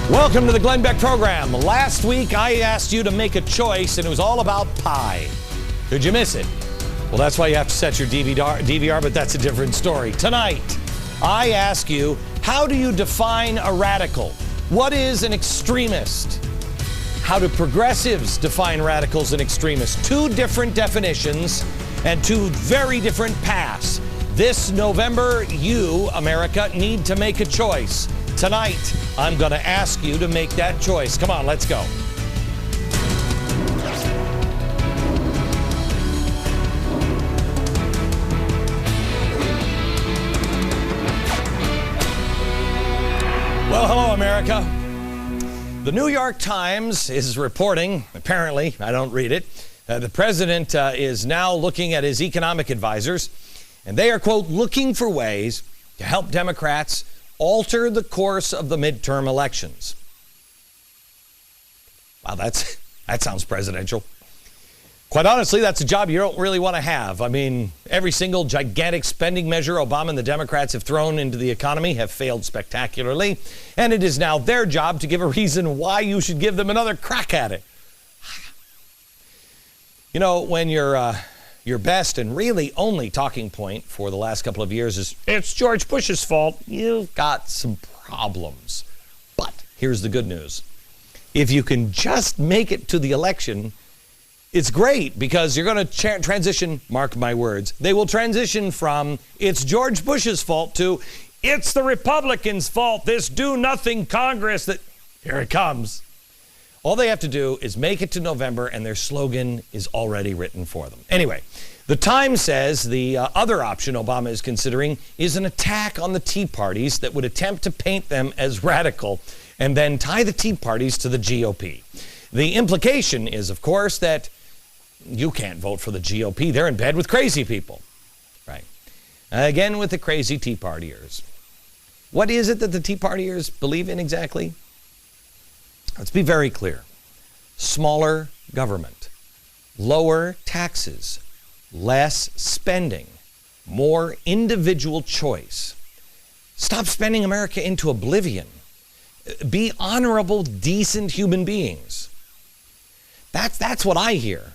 Welcome to the Glenn Beck program. Last week, I asked you to make a choice, and it was all about pie. Did you miss it? Well, that's why you have to set your DVR, but that's a different story. Tonight, I ask you, how do you define a radical? What is an extremist? How do progressives define radicals and extremists? Two different definitions and two very different paths. This November, you, America, need to make a choice. Tonight, I'm going to ask you to make that choice. Come on, let's go. Well, hello, America. The New York Times is reporting, apparently, I don't read it, the president is now looking at his economic advisors, and they are, quote, looking for ways to help Democrats alter the course of the midterm elections. Wow, that sounds presidential. Quite honestly, that's a job you don't really want to have. I mean, every single gigantic spending measure Obama and the Democrats have thrown into the economy have failed spectacularly, and it is now their job to give a reason why you should give them another crack at it. You know, when your best and really only talking point for the last couple of years is, it's George Bush's fault, you've got some problems. But here's the good news. If you can just make it to the election, it's great, because you're going to transition, mark my words, they will transition from it's George Bush's fault to it's the Republicans' fault, this do-nothing Congress that, here it comes. All they have to do is make it to November, and their slogan is already written for them. Anyway, the Times says the other option Obama is considering is an attack on the Tea Parties that would attempt to paint them as radical and then tie the Tea Parties to the GOP. The implication is, of course, that you can't vote for the GOP. They're in bed with crazy people. Right. Again, with the crazy Tea Partiers. What is it that the Tea Partiers believe in exactly? Let's be very clear. Smaller government, lower taxes, less spending, more individual choice. Stop spending America into oblivion. Be honorable, decent human beings. That's what I hear.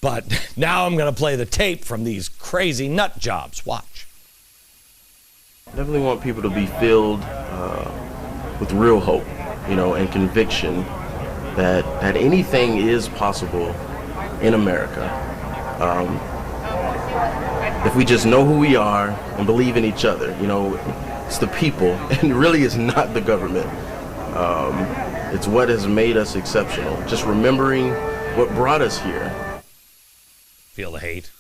But now I'm going to play the tape from these crazy nut jobs. Watch. I definitely want people to be filled with real hope, and conviction that anything is possible in America. If we just know who we are and believe in each other, it's the people, and really it's not the government. It's what has made us exceptional. Just remembering what brought us here. Feel the hate.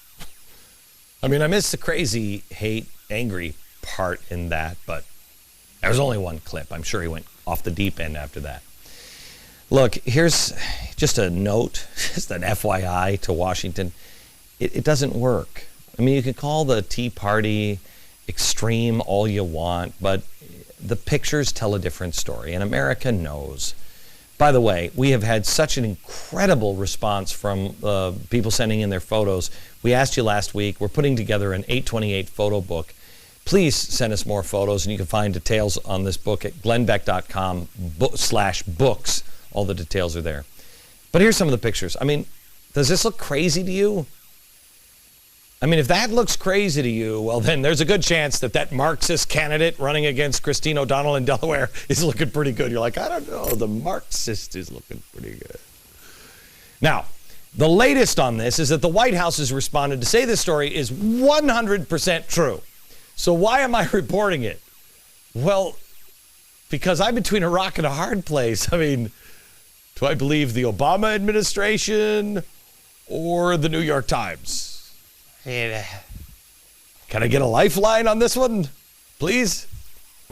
I mean, I miss the crazy hate, angry part in that, but there was only one clip. I'm sure he went off the deep end after that. Look, here's just a note, just an FYI to Washington. It doesn't work. I mean, you can call the Tea Party extreme all you want, but the pictures tell a different story, and America knows. By the way, we have had such an incredible response from people sending in their photos. We asked you last week. We're putting together an 828 photo book. Please send us more photos, and you can find details on this book at glennbeck.com/books. All the details are there. But here's some of the pictures. I mean, does this look crazy to you? I mean, if that looks crazy to you, well, then there's a good chance that Marxist candidate running against Christine O'Donnell in Delaware is looking pretty good. You're like, I don't know, the Marxist is looking pretty good. Now, the latest on this is that the White House has responded to say this story is 100% true. So why am I reporting it? Well, because I'm between a rock and a hard place. I mean, do I believe the Obama administration or the New York Times? Can I get a lifeline on this one, please?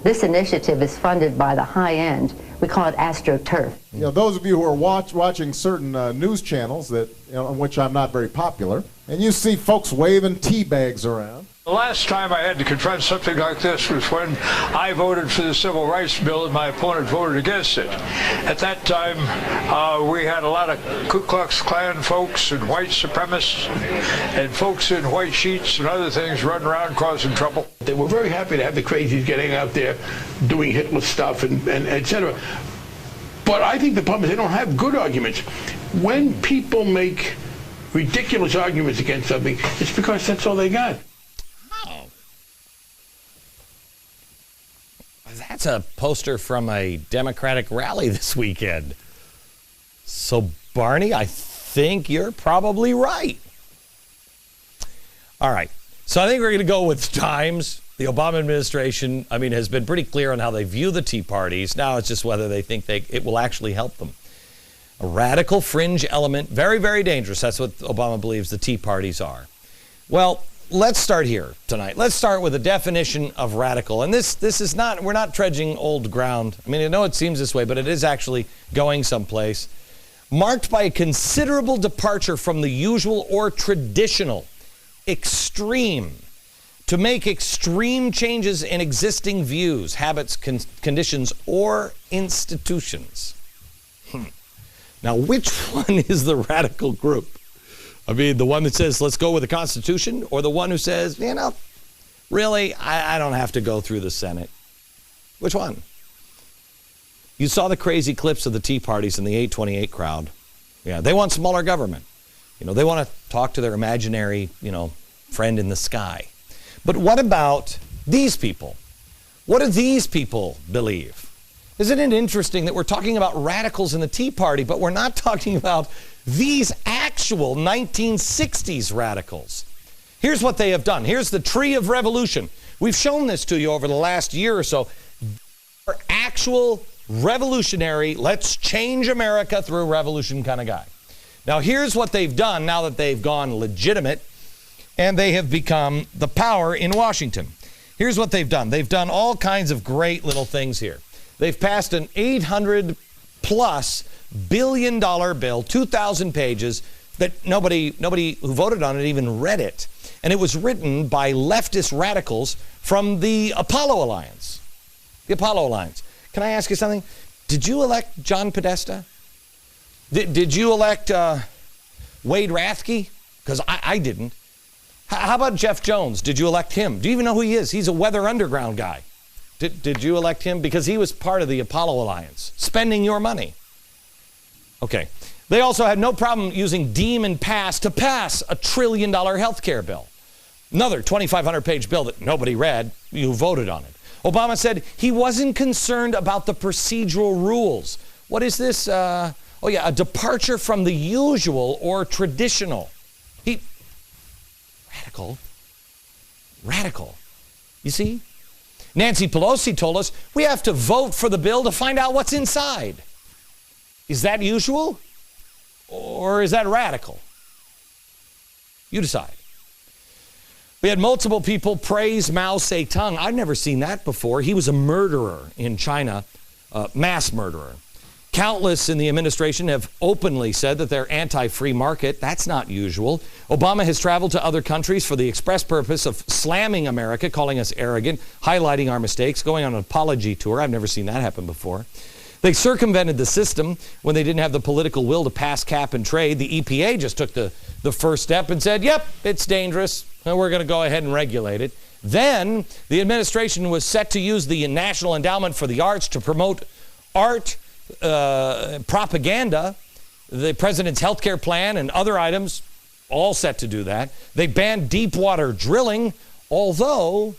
This initiative is funded by the high end. We call it AstroTurf. Those of you who are watching certain news channels that on which I'm not very popular, and you see folks waving tea bags around. The last time I had to confront something like this was when I voted for the Civil Rights Bill and my opponent voted against it. At that time, we had a lot of Ku Klux Klan folks and white supremacists and folks in white sheets and other things running around causing trouble. They were very happy to have the crazies getting out there doing Hitler stuff and et cetera. But I think the problem is they don't have good arguments. When people make ridiculous arguments against something, it's because that's all they got. Oh. That's a poster from a Democratic rally this weekend. So, Barney, I think you're probably right. All right. So I think we're going to go with Times. The Obama administration, has been pretty clear on how they view the Tea Parties. Now it's just whether they think it will actually help them. A radical fringe element, very, very dangerous. That's what Obama believes the Tea Parties are. Well, let's start here tonight. Let's start with a definition of radical. And this is not, we're not trudging old ground. I know it seems this way, but it is actually going someplace. Marked by a considerable departure from the usual or traditional, extreme, to make extreme changes in existing views, habits, conditions, or institutions. Now, which one is the radical group? The one that says, let's go with the Constitution, or the one who says, really, I don't have to go through the Senate? Which one? You saw the crazy clips of the Tea Parties in the 828 crowd. Yeah, they want smaller government. They want to talk to their imaginary, friend in the sky. But what about these people? What do these people believe? Isn't it interesting that we're talking about radicals in the Tea Party, but we're not talking about these actual 1960s radicals? Here's what they have done. Here's the tree of revolution. We've shown this to you over the last year or so. They're actual revolutionary, let's change America through revolution kind of guy. Now, here's what they've done now that they've gone legitimate and they have become the power in Washington. Here's what they've done. They've done all kinds of great little things here. They've passed an $800+ billion bill, 2,000 pages, that nobody who voted on it even read it. And it was written by leftist radicals from the Apollo Alliance. The Apollo Alliance. Can I ask you something? Did you elect John Podesta? Did you elect Wade Rathke? Because I didn't. How about Jeff Jones? Did you elect him? Do you even know who he is? He's a Weather Underground guy. Did you elect him? Because he was part of the Apollo Alliance, spending your money. Okay. They also had no problem using Deem and Pass to pass a $1 trillion health care bill. Another 2,500-page bill that nobody read. You voted on it. Obama said he wasn't concerned about the procedural rules. What is this? A departure from the usual or traditional. Radical. You see? Nancy Pelosi told us we have to vote for the bill to find out what's inside. Is that usual? Or is that radical? You decide. We had multiple people praise Mao Zedong. I've never seen that before. He was a murderer in China, mass murderer. Countless in the administration have openly said that they're anti-free market. That's not usual. Obama has traveled to other countries for the express purpose of slamming America, calling us arrogant, highlighting our mistakes, going on an apology tour. I've never seen that happen before. They circumvented the system when they didn't have the political will to pass cap and trade. The EPA just took the first step and said, yep, it's dangerous, and we're going to go ahead and regulate it. Then the administration was set to use the National Endowment for the Arts to promote art propaganda, the president's health care plan and other items, all set to do that. They banned deep water drilling, although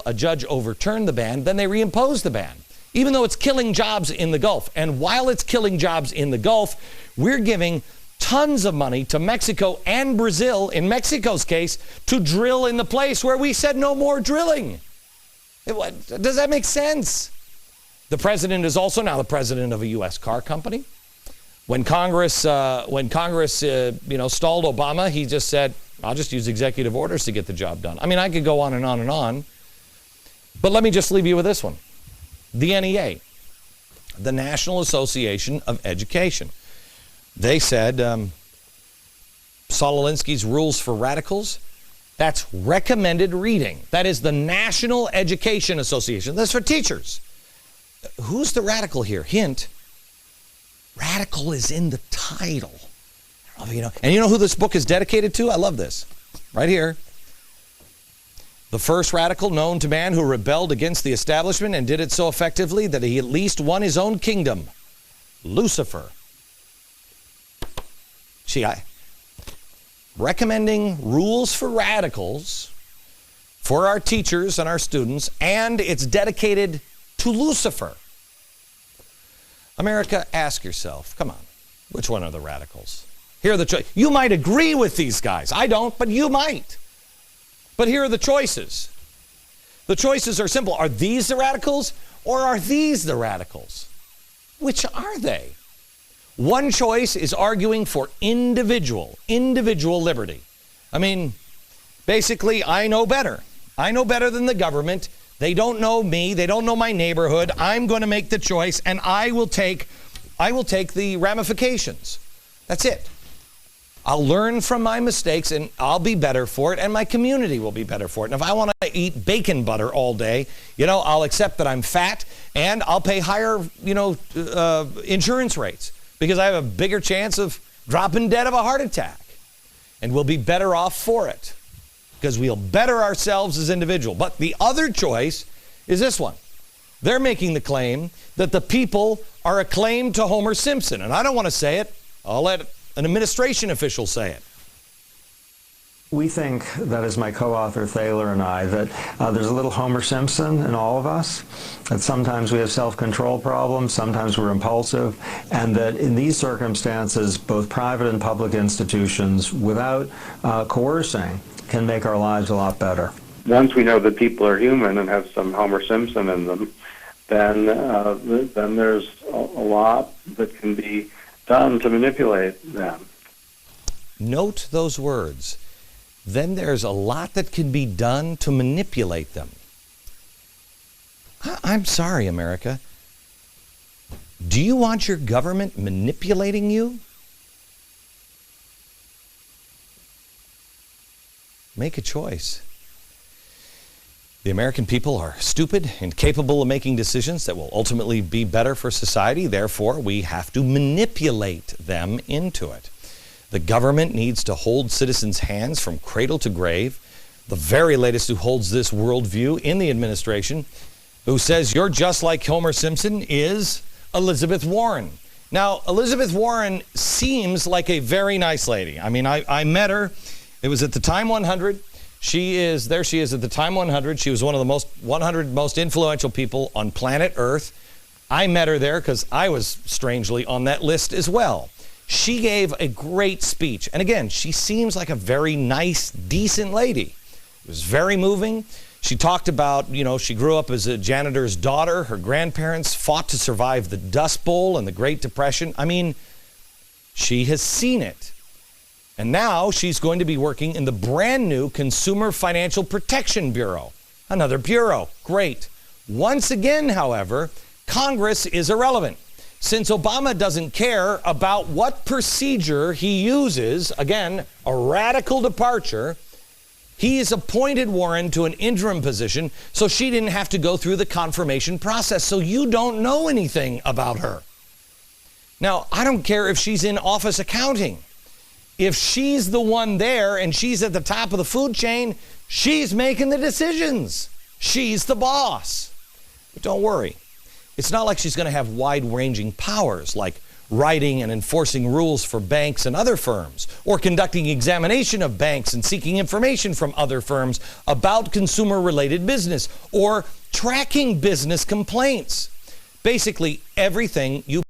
a judge overturned the ban, then they reimposed the ban, even though it's killing jobs in the Gulf. And while it's killing jobs in the Gulf, we're giving tons of money to Mexico and Brazil, in Mexico's case, to drill in the place where we said no more drilling. Does that make sense? The president is also now the president of a U.S. car company. When Congress stalled Obama, he just said, I'll just use executive orders to get the job done. I could go on and on and on. But let me just leave you with this one. The NEA, the National Association of Education. They said Saul Alinsky's Rules for Radicals, that's recommended reading. That is the National Education Association. That's for teachers. Who's the radical here? Hint, radical is in the title. And you know who this book is dedicated to? I love this. Right here. The first radical known to man who rebelled against the establishment and did it so effectively that he at least won his own kingdom. Lucifer. See, recommending rules for radicals for our teachers and our students, and it's dedicated to Lucifer. America, ask yourself, come on, which one are the radicals? Here are the choices. You might agree with these guys. I don't, but you might. But here are the choices. The choices are simple. Are these the radicals or are these the radicals? Which are they? One choice is arguing for individual liberty. I mean, basically, I know better. I know better than the government. They don't know me. They don't know my neighborhood. I'm going to make the choice, and I will take the ramifications. That's it. I'll learn from my mistakes, and I'll be better for it, and my community will be better for it. And if I want to eat bacon butter all day, I'll accept that I'm fat, and I'll pay higher, insurance rates because I have a bigger chance of dropping dead of a heart attack. And we'll be better off for it because we'll better ourselves as individuals. But the other choice is this one. They're making the claim that the people are a claim to Homer Simpson. And I don't want to say it. I'll let an administration official say it. We think, that is my co-author Thaler and I, that there's a little Homer Simpson in all of us, that sometimes we have self-control problems, sometimes we're impulsive, and that in these circumstances, both private and public institutions, without coercing, can make our lives a lot better. Once we know that people are human and have some Homer Simpson in them, then there's a lot that can be done to manipulate them. Note those words. Then there's a lot that can be done to manipulate them. I'm sorry, America. Do you want your government manipulating you? Make a choice. The American people are stupid and capable of making decisions that will ultimately be better for society. Therefore, we have to manipulate them into it. The government needs to hold citizens' hands from cradle to grave. The very latest who holds this worldview in the administration, who says you're just like Homer Simpson, is Elizabeth Warren. Now, Elizabeth Warren seems like a very nice lady. I mean, I met her. It was at the Time 100. She is at the Time 100. She was one of the 100 most influential people on planet Earth. I met her there because I was strangely on that list as well. She gave a great speech. And again, she seems like a very nice, decent lady. It was very moving. She talked about, she grew up as a janitor's daughter. Her grandparents fought to survive the Dust Bowl and the Great Depression. I mean, she has seen it. And now she's going to be working in the brand new Consumer Financial Protection Bureau. Another bureau. Great. Once again, however, Congress is irrelevant. Since Obama doesn't care about what procedure he uses, again, a radical departure, he's appointed Warren to an interim position so she didn't have to go through the confirmation process. So you don't know anything about her. Now, I don't care if she's in office accounting. If she's the one there and she's at the top of the food chain, she's making the decisions. She's the boss. But don't worry. It's not like she's going to have wide-ranging powers like writing and enforcing rules for banks and other firms, or conducting examination of banks and seeking information from other firms about consumer-related business, or tracking business complaints. Basically, everything you